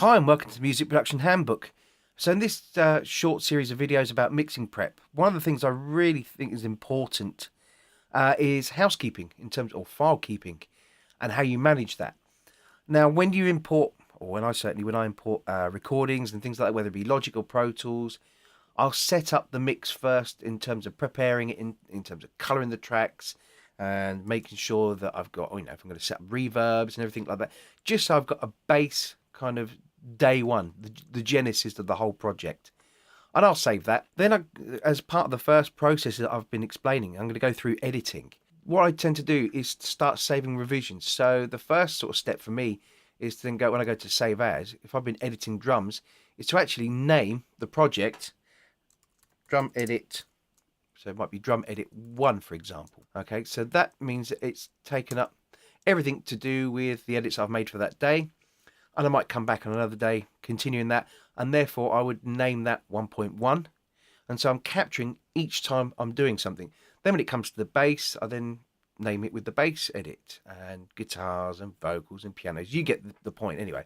Hi and welcome to the Music Production Handbook. So in this short series of videos about mixing prep, one of the things I really think is important is housekeeping in terms or file keeping and how you manage that. Now when you import, or when I import recordings and things like that, whether it be Logic or Pro Tools, I'll set up the mix first in terms of preparing it in terms of colouring the tracks and making sure that I've got, if I'm going to set up reverbs and everything like that, just so I've got a base kind of day one, the genesis of the whole project. And I'll save that. Then, as part of the first process that I've been explaining, I'm going to go through editing. What I tend to do is to start saving revisions. So the first sort of step for me is to then go, when I go to save as, if I've been editing drums, is to actually name the project drum edit. So it might be drum edit 1, for example. Okay, so that means that it's taken up everything to do with the edits I've made for that day. And I might come back on another day, continuing that. And therefore, I would name that 1.1. And so I'm capturing each time I'm doing something. Then when it comes to the bass, I then name it with the bass edit. And guitars and vocals and pianos. You get the point anyway.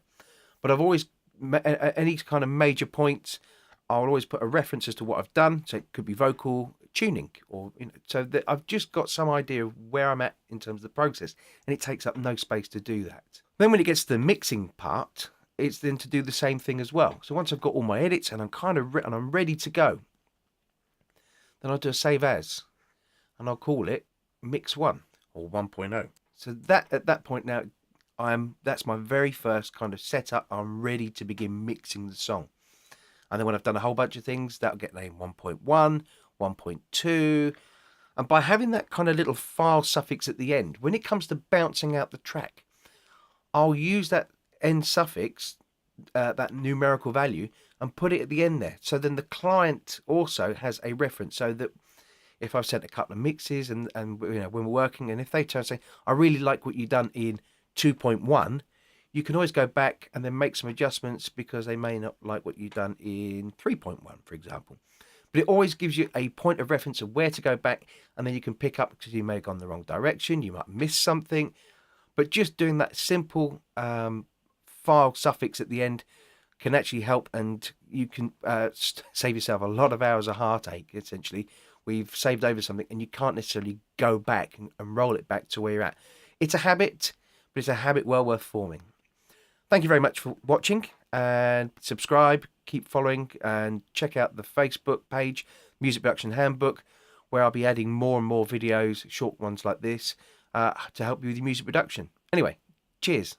But I've always, any kind of major points, I'll always put a reference as to what I've done. So it could be vocal tuning, or so that I've just got some idea of where I'm at in terms of the process, and it takes up no space to do that. Then when it gets to the mixing part, it's then to do the same thing as well. So once I've got all my edits and I'm kind of and I'm ready to go, then I'll do a save as, and I'll call it mix 1 or 1.0. So that at that point now, that's my very first kind of setup. I'm ready to begin mixing the song. And then when I've done a whole bunch of things, that'll get named 1.1, 1.2. And by having that kind of little file suffix at the end, when it comes to bouncing out the track, I'll use that end suffix, that numerical value, and put it at the end there. So then the client also has a reference, so that if I've sent a couple of mixes and when we're working, and if they turn and say, I really like what you've done in 2.1, you can always go back and then make some adjustments because they may not like what you've done in 3.1, for example. But it always gives you a point of reference of where to go back, and then you can pick up because you may have gone the wrong direction, you might miss something. But just doing that simple file suffix at the end can actually help, and you can save yourself a lot of hours of heartache, essentially. We've saved over something and you can't necessarily go back and roll it back to where you're at. It's a habit, but it's a habit well worth forming. Thank you very much for watching, and subscribe, keep following, and check out the Facebook page, Music Production Handbook, where I'll be adding more and more videos, short ones like this, to help you with your music production. Anyway, cheers.